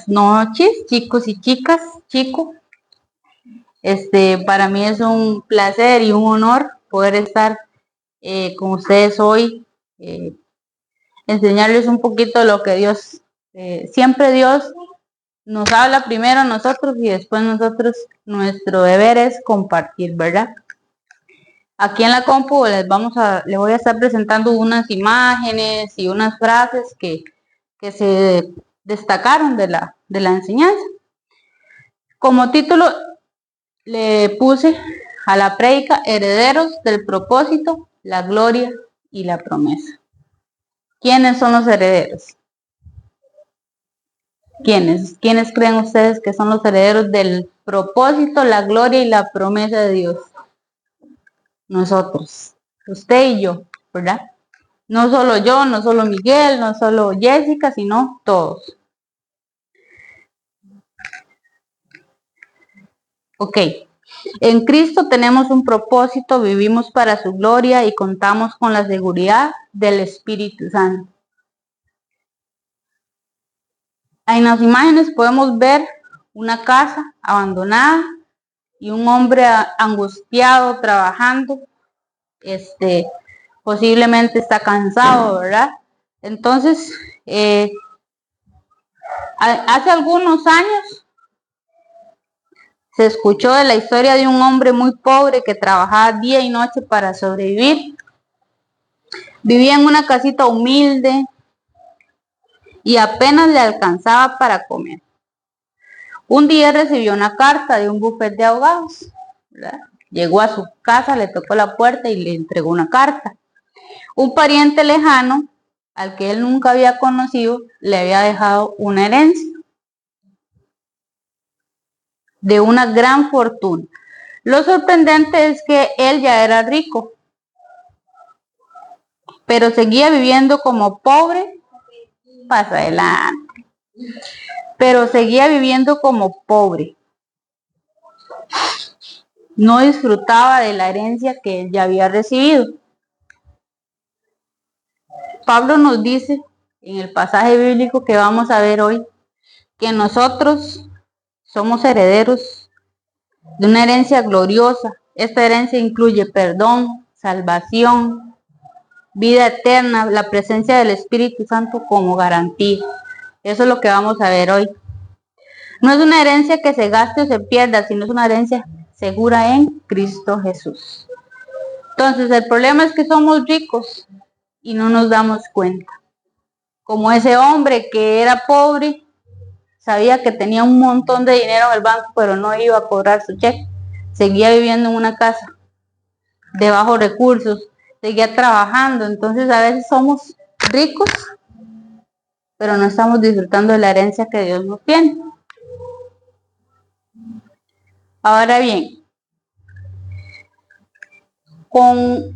Noches, chicos y chicas, chico. Para mí es un placer y un honor poder estar con ustedes hoy, enseñarles un poquito lo que Dios, siempre Dios nos habla primero a nosotros y después nosotros, nuestro deber es compartir, ¿verdad? Aquí en la compu les voy a estar presentando unas imágenes y unas frases que se destacaron de la enseñanza. Como título le puse a la prédica herederos del propósito, la gloria y la promesa. ¿Quiénes son los herederos? ¿Quiénes creen ustedes que son los herederos del propósito, la gloria y la promesa de Dios? Nosotros, usted y yo, ¿verdad? No solo yo, no solo Miguel, no solo Jessica, sino todos. Ok. En Cristo tenemos un propósito, vivimos para su gloria y contamos con la seguridad del Espíritu Santo. En las imágenes podemos ver una casa abandonada y un hombre angustiado trabajando. Posiblemente está cansado, ¿verdad? Entonces, hace algunos años se escuchó de la historia de un hombre muy pobre que trabajaba día y noche para sobrevivir. Vivía en una casita humilde y apenas le alcanzaba para comer. Un día recibió una carta de un bufete de abogados, ¿verdad? Llegó a su casa, le tocó la puerta y le entregó una carta. Un pariente lejano, al que él nunca había conocido, le había dejado una herencia de una gran fortuna. Lo sorprendente es que él ya era rico, pero seguía viviendo como pobre. Pasa adelante. Pero seguía viviendo como pobre. No disfrutaba de la herencia que él ya había recibido. Pablo nos dice en el pasaje bíblico que vamos a ver hoy que nosotros somos herederos de una herencia gloriosa. Esta herencia incluye perdón, salvación, vida eterna, la presencia del Espíritu Santo como garantía. Eso es lo que vamos a ver hoy. No es una herencia que se gaste o se pierda, sino es una herencia segura en Cristo Jesús. Entonces, el problema es que somos ricos y no nos damos cuenta. Como ese hombre que era pobre, sabía que tenía un montón de dinero en el banco, pero no iba a cobrar su cheque. Seguía viviendo en una casa de bajos recursos, seguía trabajando. Entonces, a veces somos ricos, pero no estamos disfrutando de la herencia que Dios nos tiene. Ahora bien,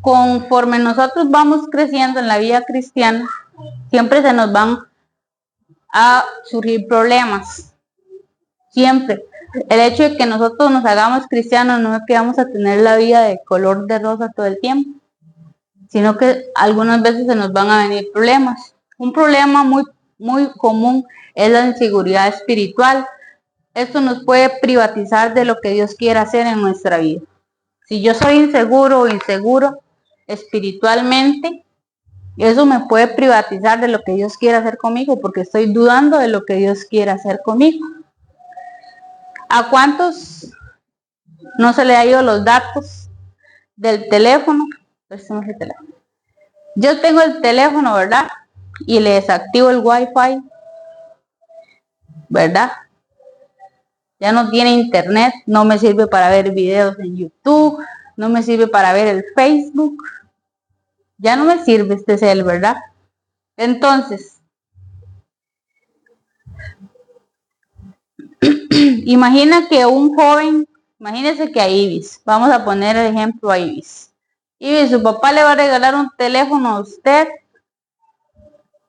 conforme nosotros vamos creciendo en la vida cristiana, siempre se nos van a surgir problemas. Siempre. El hecho de que nosotros nos hagamos cristianos no es que vamos a tener la vida de color de rosa todo el tiempo, sino que algunas veces se nos van a venir problemas. Un problema muy común es la inseguridad espiritual. Esto nos puede privatizar de lo que Dios quiere hacer en nuestra vida. Si yo soy inseguro o inseguro espiritualmente, eso me puede privatizar de lo que Dios quiere hacer conmigo, porque estoy dudando de lo que Dios quiere hacer conmigo. ¿A cuántos no se le ha ido los datos del teléfono? Yo tengo el teléfono, ¿verdad? Y le desactivo el Wi-Fi, ¿verdad? Ya no tiene internet, no me sirve para ver videos en YouTube, no me sirve para ver el Facebook. Ya no me sirve este cel, ¿verdad? Entonces, imagínese que a Ibis, vamos a poner el ejemplo a Ibis. Ibis, su papá le va a regalar un teléfono a usted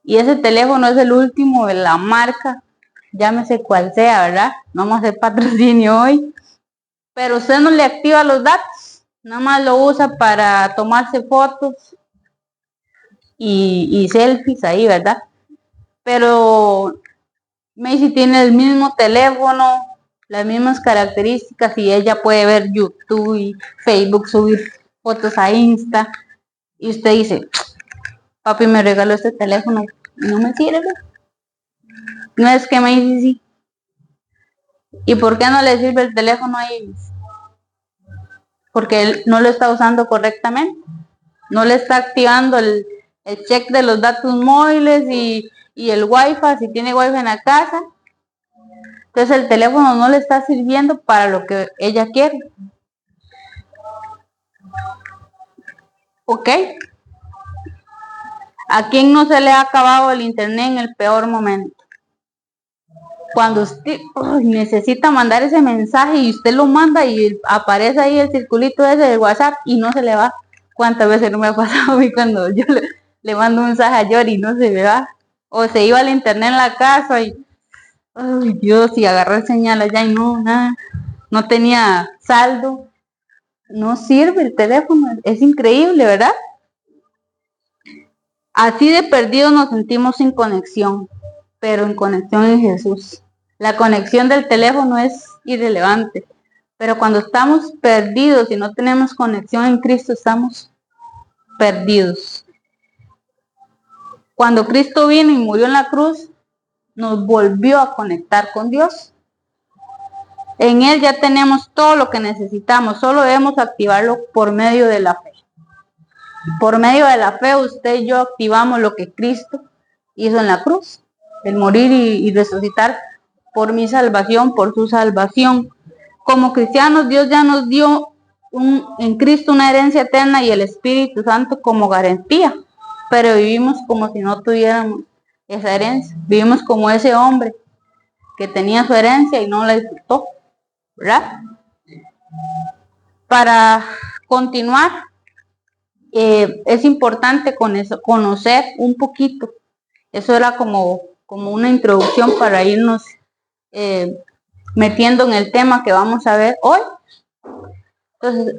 y ese teléfono es el último de la marca, llámese cual sea, ¿verdad? No vamos a hacer patrocinio hoy, pero usted no le activa los datos, nada más lo usa para tomarse fotos y selfies ahí, ¿verdad? Pero Macy tiene el mismo teléfono, las mismas características y ella puede ver YouTube y Facebook, subir fotos a Insta. Y usted dice, papi me regaló este teléfono y no me sirve. No es que Macy sí. ¿Y por qué no le sirve el teléfono a Iris? Porque él no lo está usando correctamente. No le está activando el check de los datos móviles y el wifi, si tiene wifi en la casa. Entonces el teléfono no le está sirviendo para lo que ella quiere. ¿Ok? ¿A quién no se le ha acabado el internet en el peor momento? Cuando usted necesita mandar ese mensaje y usted lo manda y aparece ahí el circulito ese de WhatsApp y no se le va. ¿Cuántas veces no me ha pasado a mí cuando yo le mando un mensaje a Yori y no se me va? O se iba al internet en la casa y, ay Dios, y agarró el señal allá y no, nada, no tenía saldo. No sirve el teléfono, es increíble, ¿verdad? Así de perdidos nos sentimos sin conexión, pero en conexión en Jesús. La conexión del teléfono es irrelevante, pero cuando estamos perdidos y no tenemos conexión en Cristo, estamos perdidos. Cuando Cristo vino y murió en la cruz, nos volvió a conectar con Dios. En Él ya tenemos todo lo que necesitamos, solo debemos activarlo por medio de la fe. Por medio de la fe, usted y yo activamos lo que Cristo hizo en la cruz, el morir y resucitar por mi salvación, por su salvación. Como cristianos, Dios ya nos dio en Cristo una herencia eterna y el Espíritu Santo como garantía, pero vivimos como si no tuviéramos esa herencia. Vivimos como ese hombre que tenía su herencia y no la disfrutó, ¿verdad? Para continuar, es importante conocer un poquito. Eso era como una introducción para irnos metiendo en el tema que vamos a ver hoy. Entonces,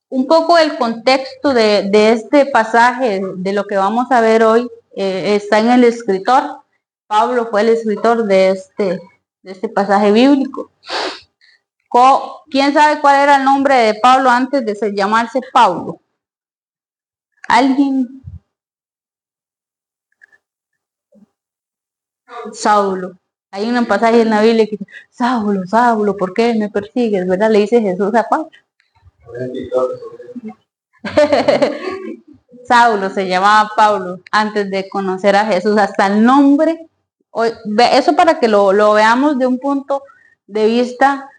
un poco el contexto de este pasaje, de lo que vamos a ver hoy, está en el escritor. Pablo fue el escritor de este pasaje bíblico. ¿Quién sabe cuál era el nombre de Pablo antes de llamarse Pablo? ¿Alguien? Saulo. Hay un pasaje en la Biblia que dice, Saulo, Saulo, ¿por qué me persigues? ¿Verdad? Le dice Jesús a Pablo. Saulo se llamaba Pablo antes de conocer a Jesús. Hasta el nombre, eso para que lo veamos de un punto de vista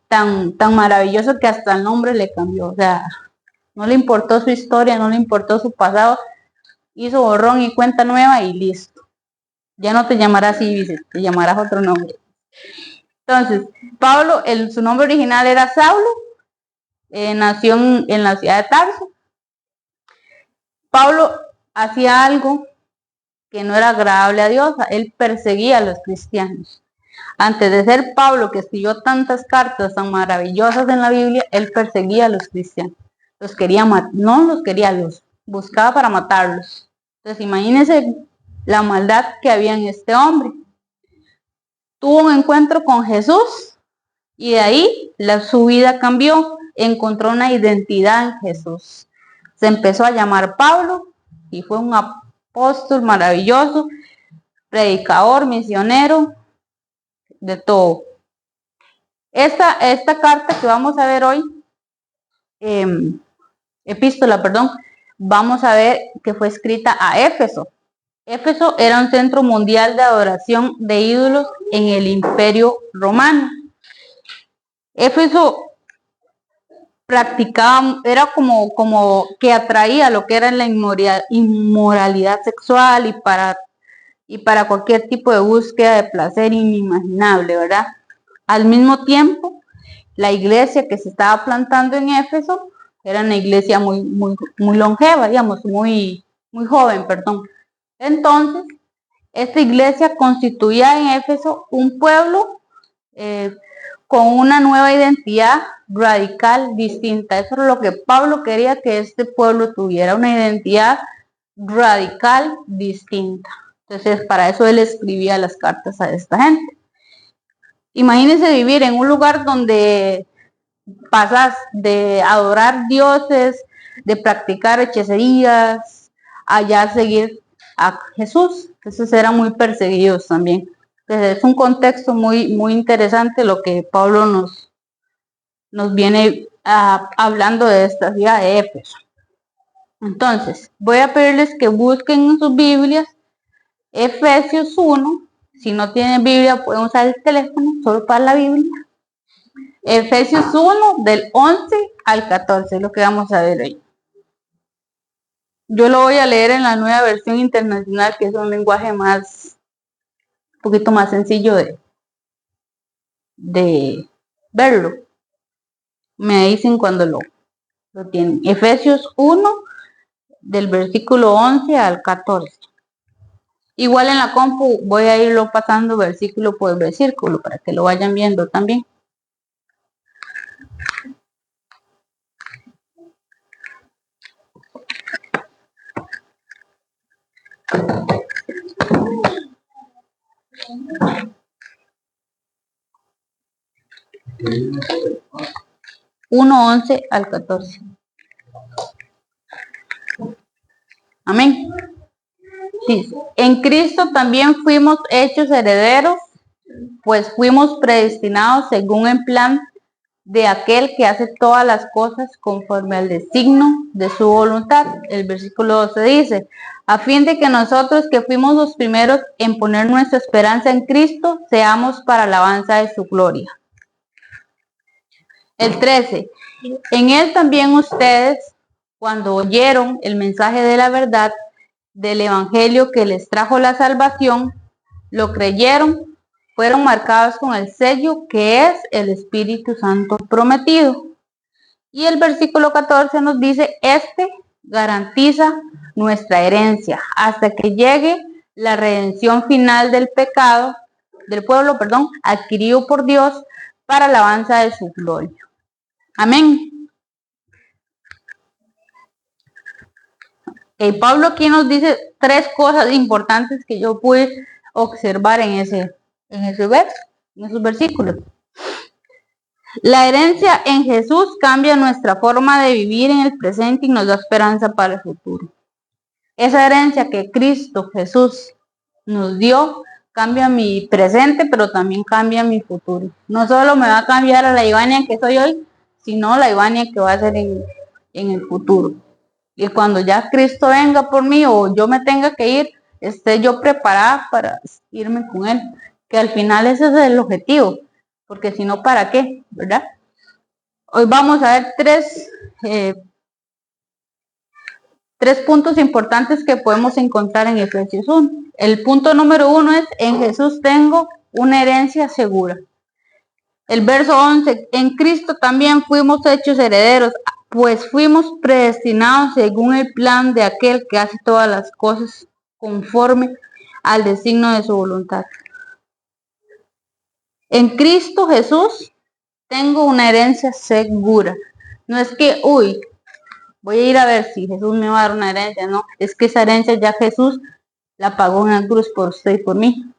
tan maravilloso que hasta el nombre le cambió. O sea, no le importó su historia, no le importó su pasado, hizo borrón y cuenta nueva y listo. Ya no te llamarás Ibises, te llamarás otro nombre. Entonces, Pablo, su nombre original era Saulo, nació en la ciudad de Tarso. Pablo hacía algo que no era agradable a Dios, él perseguía a los cristianos. Antes de ser Pablo, que escribió tantas cartas tan maravillosas en la Biblia, él perseguía a los cristianos. Los quería matar, no los quería, los buscaba para matarlos. Entonces, imagínense la maldad que había en este hombre. Tuvo un encuentro con Jesús y de ahí su vida cambió, encontró una identidad en Jesús. Se empezó a llamar Pablo y fue un apóstol maravilloso, predicador, misionero, de todo. Esta carta que vamos a ver hoy, epístola, perdón, vamos a ver que fue escrita a Éfeso. Éfeso era un centro mundial de adoración de ídolos en el Imperio Romano. Éfeso practicaba, era como que atraía lo que era la inmoralidad sexual y para cualquier tipo de búsqueda de placer inimaginable, ¿verdad? Al mismo tiempo, la iglesia que se estaba plantando en Éfeso era una iglesia muy longeva, digamos, muy joven, perdón. Entonces, esta iglesia constituía en Éfeso un pueblo con una nueva identidad radical distinta. Eso es lo que Pablo quería que este pueblo tuviera, una identidad radical distinta. Entonces, para eso él escribía las cartas a esta gente. Imagínense vivir en un lugar donde pasas de adorar dioses, de practicar hechicerías, allá seguir a Jesús. Entonces eran muy perseguidos también. Entonces es un contexto muy, muy interesante lo que Pablo nos viene hablando de esta ciudad de Éfeso. Entonces, voy a pedirles que busquen en sus Biblias Efesios 1. Si no tienen Biblia, pueden usar el teléfono solo para la Biblia. Efesios 1, del 11 al 14, es lo que vamos a ver hoy. Yo lo voy a leer en la Nueva Versión Internacional, que es un lenguaje un poquito más sencillo de verlo. Me dicen cuando lo tienen. Efesios 1, del versículo 11 al 14. Igual en la compu voy a irlo pasando versículo por versículo para que lo vayan viendo también. Uno 11 al 14. Amén. Dice, en Cristo también fuimos hechos herederos, pues fuimos predestinados según el plan de aquel que hace todas las cosas conforme al designio de su voluntad. El versículo 12 dice, a fin de que nosotros que fuimos los primeros en poner nuestra esperanza en Cristo, seamos para alabanza de su gloria. El 13, en él también ustedes, cuando oyeron el mensaje de la verdad, del evangelio que les trajo la salvación, lo creyeron, fueron marcados con el sello que es el Espíritu Santo prometido. Y el versículo 14 nos dice, este garantiza nuestra herencia hasta que llegue la redención final del pueblo, adquirido por Dios para alabanza de su gloria. Amén. Pablo aquí nos dice tres cosas importantes que yo pude observar en esos versículos. La herencia en Jesús cambia nuestra forma de vivir en el presente y nos da esperanza para el futuro. Esa herencia que Cristo Jesús nos dio cambia mi presente, pero también cambia mi futuro. No solo me va a cambiar a la Ivania que soy hoy, sino la Ivania que va a ser en el futuro. Y cuando ya Cristo venga por mí o yo me tenga que ir, esté yo preparada para irme con Él. Que al final ese es el objetivo. Porque si no, ¿para qué? ¿Verdad? Hoy vamos a ver tres puntos importantes que podemos encontrar en Efesios 1. El punto número 1 es, en Jesús tengo una herencia segura. El verso 11, en Cristo también fuimos hechos herederos, pues fuimos predestinados según el plan de aquel que hace todas las cosas conforme al designio de su voluntad. En Cristo Jesús tengo una herencia segura. No es que, voy a ir a ver si Jesús me va a dar una herencia. No, es que esa herencia ya Jesús la pagó en la cruz por usted y por mí.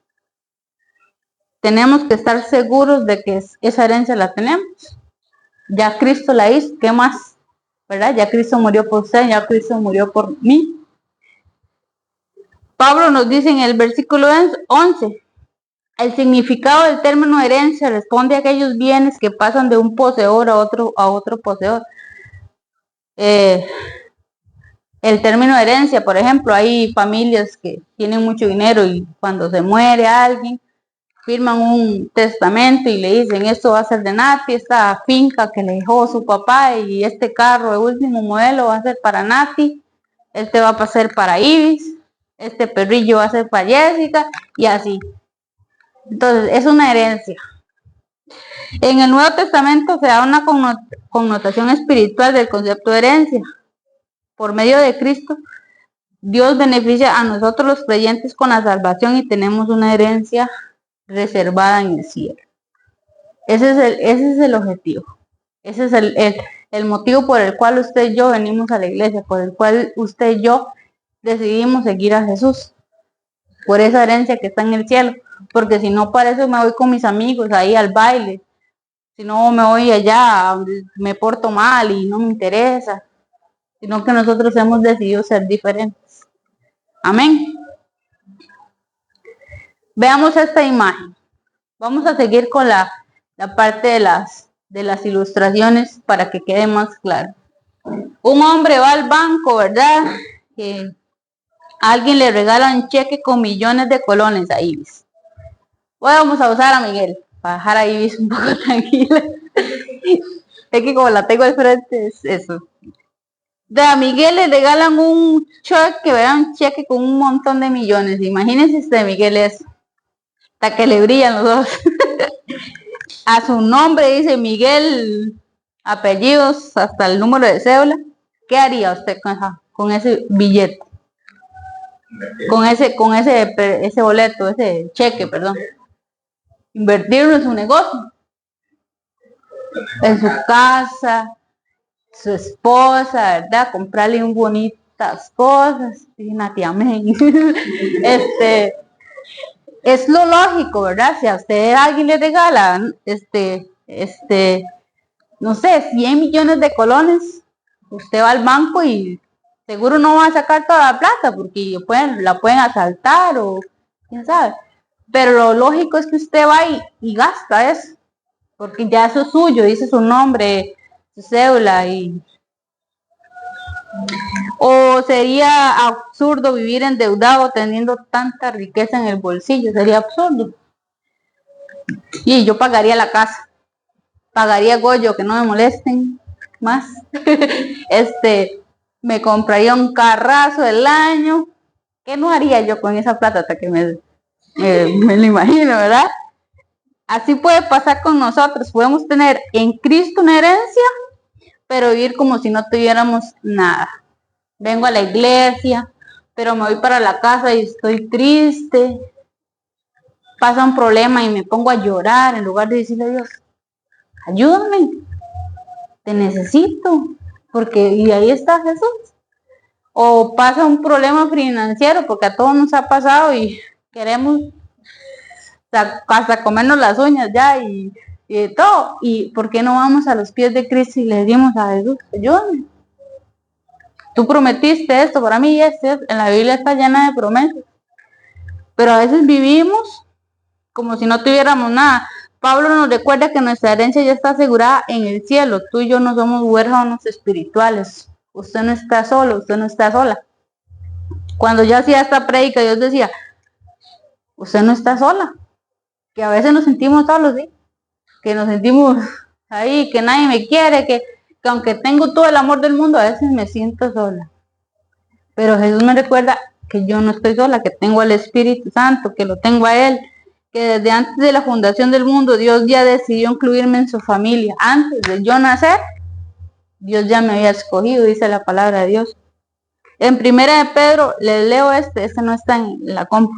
Tenemos que estar seguros de que esa herencia la tenemos. Ya Cristo la hizo, ¿qué más? ¿Verdad? Ya Cristo murió por usted, ya Cristo murió por mí. Pablo nos dice en el versículo 11, el significado del término herencia responde a aquellos bienes que pasan de un poseedor a otro poseedor. El término herencia, por ejemplo, hay familias que tienen mucho dinero y cuando se muere alguien, firman un testamento y le dicen, esto va a ser de Nati, esta finca que le dejó su papá y este carro de último modelo va a ser para Nati, este va a ser para Ibis, este perrillo va a ser para Jessica y así. Entonces, es una herencia. En el Nuevo Testamento se da una connotación espiritual del concepto de herencia. Por medio de Cristo, Dios beneficia a nosotros los creyentes con la salvación y tenemos una herencia reservada en el cielo. Ese es el objetivo. Ese es el motivo por el cual usted y yo venimos a la iglesia, por el cual usted y yo decidimos seguir a Jesús. por esa herencia que está en el cielo, porque si no, para eso me voy con mis amigos ahí al baile, si no me voy allá donde me porto mal y no me interesa, sino que nosotros hemos decidido ser diferentes. Amén. Veamos esta imagen. Vamos a seguir con la parte de las ilustraciones para que quede más claro. Un hombre va al banco, ¿verdad? Que alguien le regala un cheque con millones de colones a Ibis. Bueno, vamos a usar a Miguel para dejar a Ibis un poco tranquila. Es que como la tengo al frente, es eso. A Miguel le regalan un cheque, ¿verdad? Un cheque con un montón de millones. Imagínense si de Miguel es hasta que le brillan los ojos. A su nombre dice Miguel, apellidos, hasta el número de cédula. ¿Qué haría usted con ese billete? Con ese boleto, ese cheque, perdón. Invertirlo en su negocio, en su casa, su esposa, ¿verdad? Comprarle un bonitas cosas. Fíjate, amén. Es lo lógico, ¿verdad? Si a usted alguien le regala, no sé, 100 millones de colones, usted va al banco y seguro no va a sacar toda la plata porque la pueden asaltar o quién sabe. Pero lo lógico es que usted va y gasta eso, porque ya eso es suyo, dice su nombre, su cédula o sería absurdo vivir endeudado teniendo tanta riqueza en el bolsillo, sería absurdo. Y yo pagaría la casa, pagaría Goyo, que no me molesten más. Me compraría un carrazo del año. ¿Qué no haría yo con esa plata hasta que me lo imagino, verdad? Así puede pasar con nosotros. Podemos tener en Cristo una herencia, pero vivir como si no tuviéramos nada. Vengo a la iglesia, pero me voy para la casa y estoy triste. Pasa un problema y me pongo a llorar en lugar de decirle a Dios, ayúdame, te necesito, porque y ahí está Jesús. O pasa un problema financiero, porque a todos nos ha pasado y queremos hasta comernos las uñas ya y todo. ¿Y por qué no vamos a los pies de Cristo y le decimos a Jesús, ayúdame? Tú prometiste esto para mí y en la Biblia está llena de promesas. Pero a veces vivimos como si no tuviéramos nada. Pablo nos recuerda que nuestra herencia ya está asegurada en el cielo. Tú y yo no somos huérfanos espirituales. Usted no está solo, usted no está sola. Cuando yo hacía esta prédica, Dios decía, usted no está sola. Que a veces nos sentimos solos, ¿sí? Que nos sentimos ahí, que nadie me quiere, que aunque tengo todo el amor del mundo, a veces me siento sola. Pero Jesús me recuerda que yo no estoy sola, que tengo al Espíritu Santo, que lo tengo a Él, que desde antes de la fundación del mundo Dios ya decidió incluirme en su familia. Antes de yo nacer, Dios ya me había escogido, dice la palabra de Dios. En Primera de Pedro, les leo este no está en la compu.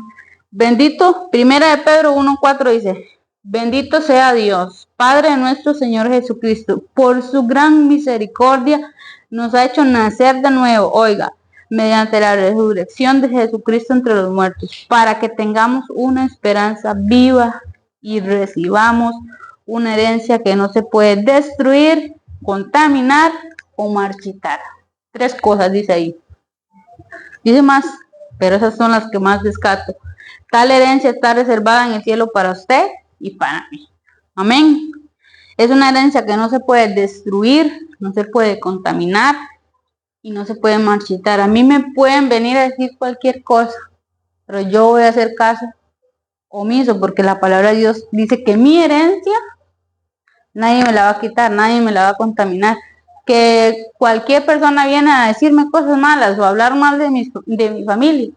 Bendito, Primera de Pedro 1:4 dice, bendito sea Dios, Padre de nuestro Señor Jesucristo, por su gran misericordia nos ha hecho nacer de nuevo, oiga, mediante la resurrección de Jesucristo entre los muertos, para que tengamos una esperanza viva y recibamos una herencia que no se puede destruir, contaminar o marchitar. 3 cosas dice ahí. Dice más, pero esas son las que más descarto. Tal herencia está reservada en el cielo para usted y para mí. Amén. Es una herencia que no se puede destruir, no se puede contaminar y no se puede marchitar. A mí me pueden venir a decir cualquier cosa, pero yo voy a hacer caso omiso porque la palabra de Dios dice que mi herencia nadie me la va a quitar, nadie me la va a contaminar. Que cualquier persona viene a decirme cosas malas o a hablar mal de mi familia,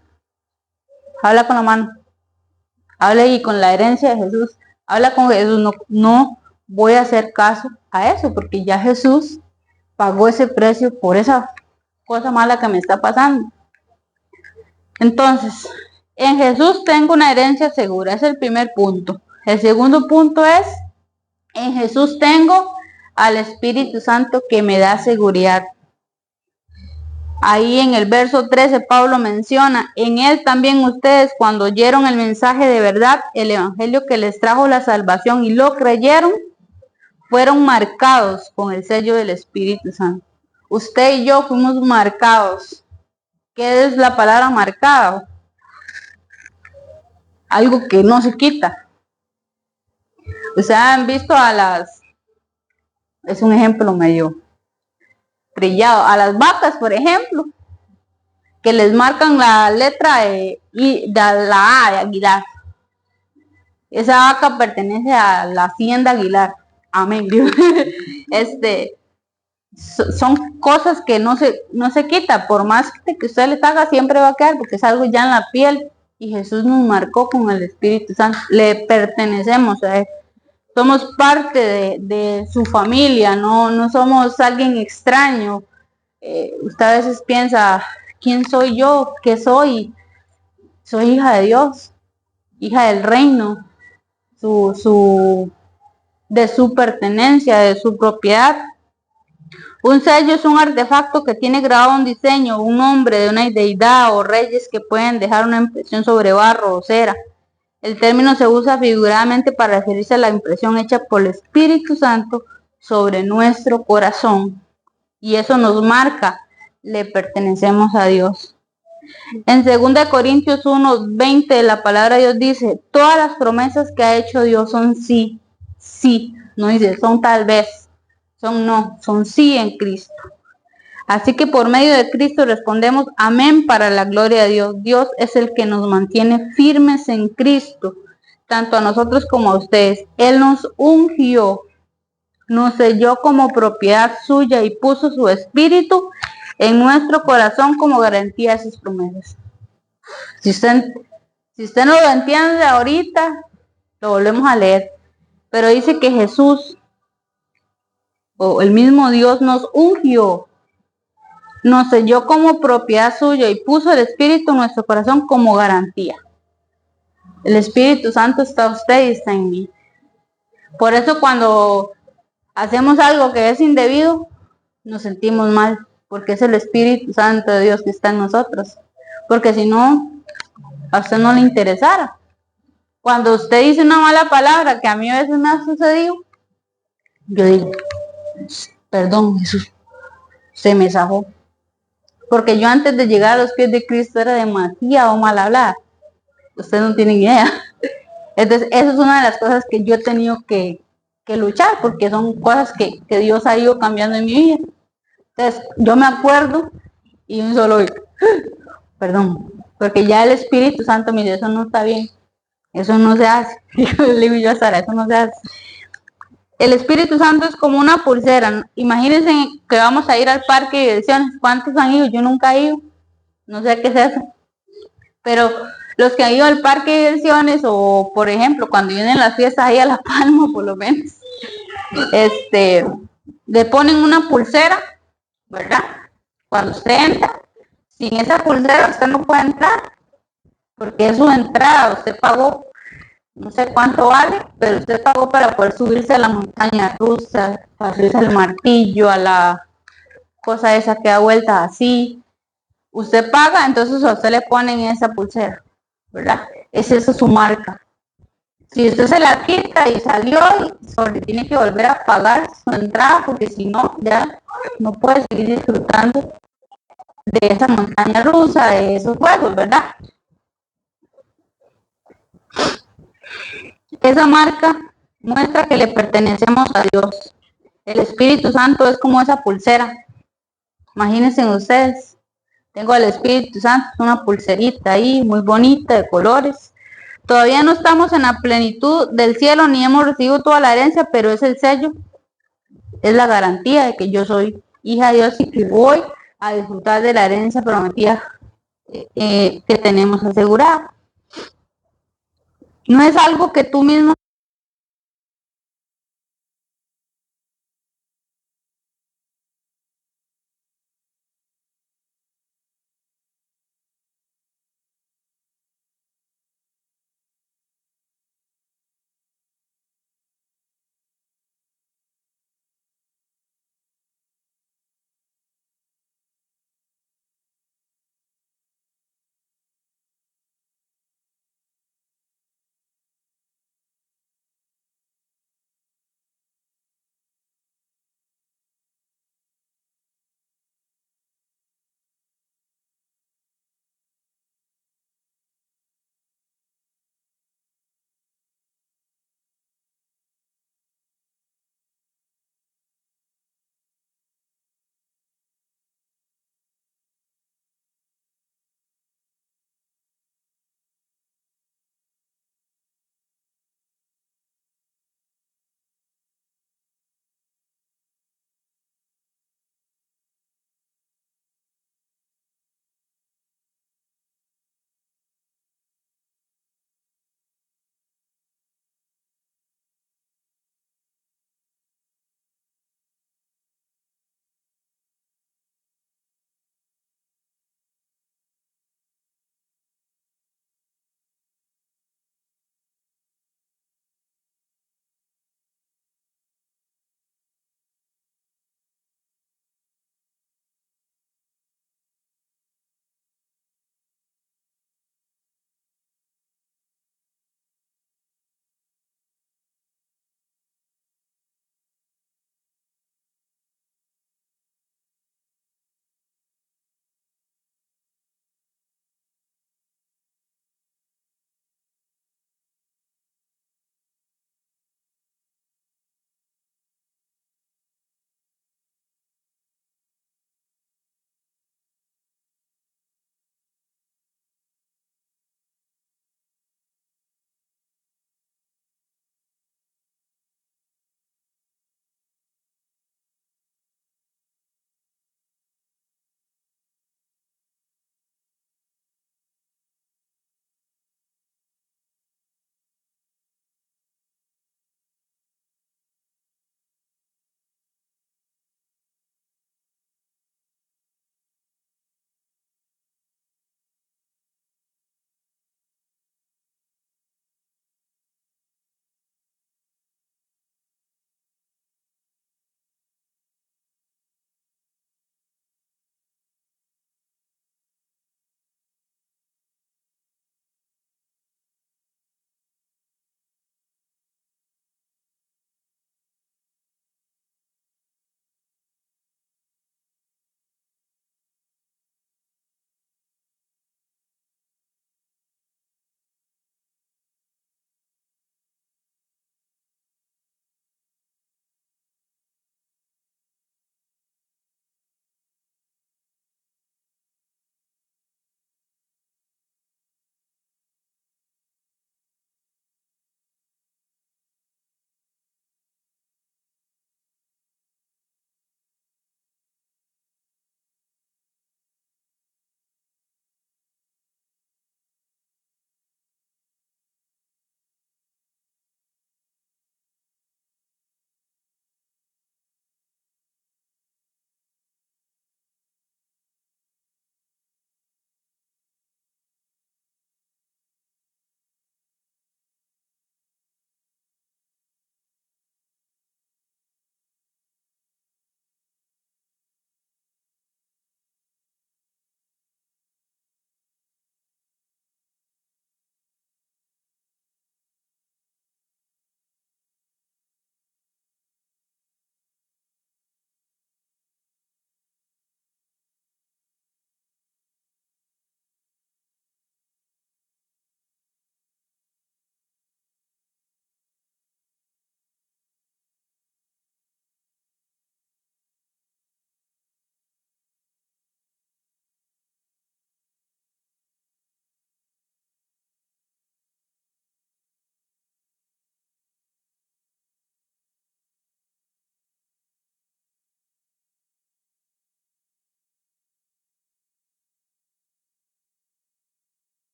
habla con la mano, habla y con la herencia de Jesús, habla con Jesús, no voy a hacer caso a eso, porque ya Jesús pagó ese precio por esa cosa mala que me está pasando. Entonces, en Jesús tengo una herencia segura, es el primer punto. El segundo punto es, en Jesús tengo al Espíritu Santo que me da seguridad. Ahí en el verso 13 Pablo menciona, en él también ustedes cuando oyeron el mensaje de verdad, el evangelio que les trajo la salvación y lo creyeron, fueron marcados con el sello del Espíritu Santo. Usted y yo fuimos marcados. ¿Qué es la palabra marcado? Algo que no se quita. Ustedes han visto es un ejemplo medio trillado, a las vacas, por ejemplo, que les marcan la letra de la A de Aguilar. Esa vaca pertenece a la hacienda Aguilar. Amén. Son cosas que no se quita, por más que usted les haga, siempre va a quedar, porque es algo ya en la piel, y Jesús nos marcó con el Espíritu Santo, le pertenecemos a él, somos parte de su familia, no somos alguien extraño. Usted a veces piensa, ¿quién soy yo? ¿Qué soy? Soy hija de Dios, hija del reino, de su pertenencia, de su propiedad. Un sello es un artefacto que tiene grabado un diseño, un nombre de una deidad o reyes que pueden dejar una impresión sobre barro o cera. El término se usa figuradamente para referirse a la impresión hecha por el Espíritu Santo sobre nuestro corazón. Y eso nos marca, le pertenecemos a Dios. En 2 Corintios 1:20 la palabra de Dios dice, todas las promesas que ha hecho Dios son sí, sí, no dice son tal vez. Son sí en Cristo. Así que por medio de Cristo respondemos amén para la gloria de Dios. Dios es el que nos mantiene firmes en Cristo, tanto a nosotros como a ustedes. Él nos ungió, nos selló como propiedad suya y puso su espíritu en nuestro corazón como garantía de sus promesas. Si usted no lo entiende ahorita, lo volvemos a leer. Pero dice que Jesús, o el mismo Dios, nos ungió, nos selló como propiedad suya y puso el Espíritu en nuestro corazón como garantía. El Espíritu Santo está en usted y está en mí. Por eso cuando hacemos algo que es indebido, nos sentimos mal, porque es el Espíritu Santo de Dios que está en nosotros. Porque si no, a usted no le interesara. Cuando usted dice una mala palabra, que a mí a veces me ha sucedido, yo digo, perdón Jesús, se me zafó. Porque yo antes de llegar a los pies de Cristo era demasiado mal hablada. Ustedes no tienen idea. Entonces, eso es una de las cosas que yo he tenido que luchar, porque son cosas que Dios ha ido cambiando en mi vida. Entonces, yo me acuerdo y un solo, perdón, porque ya el Espíritu Santo me dice, eso no está bien, eso no se hace. Le digo yo a Sara, eso no se hace. El Espíritu Santo es como una pulsera. Imagínense que vamos a ir al parque de diversiones. ¿Cuántos han ido? Yo nunca he ido. No sé qué es eso. Pero los que han ido al parque de diversiones, o por ejemplo, cuando vienen las fiestas ahí a La Palma, por lo menos, le ponen una pulsera, ¿verdad? Cuando usted entra, sin esa pulsera usted no puede entrar, porque es su entrada, usted pagó, no sé cuánto vale, pero usted pagó para poder subirse a la montaña rusa, para subirse al martillo, a la cosa esa que da vueltas así. Usted paga, entonces a usted le ponen esa pulsera, ¿verdad? Esa es su marca. Si usted se la quita y salió, tiene que volver a pagar su entrada, porque si no, ya no puede seguir disfrutando de esa montaña rusa, de esos juegos, ¿verdad? Esa marca muestra que le pertenecemos a Dios. El Espíritu Santo es como esa pulsera. Imagínense ustedes, tengo el Espíritu Santo, una pulserita ahí, muy bonita, de colores. Todavía no estamos en la plenitud del cielo, ni hemos recibido toda la herencia, pero es el sello, es la garantía de que yo soy hija de Dios y que voy a disfrutar de la herencia prometida que tenemos asegurada. No es algo que tú mismo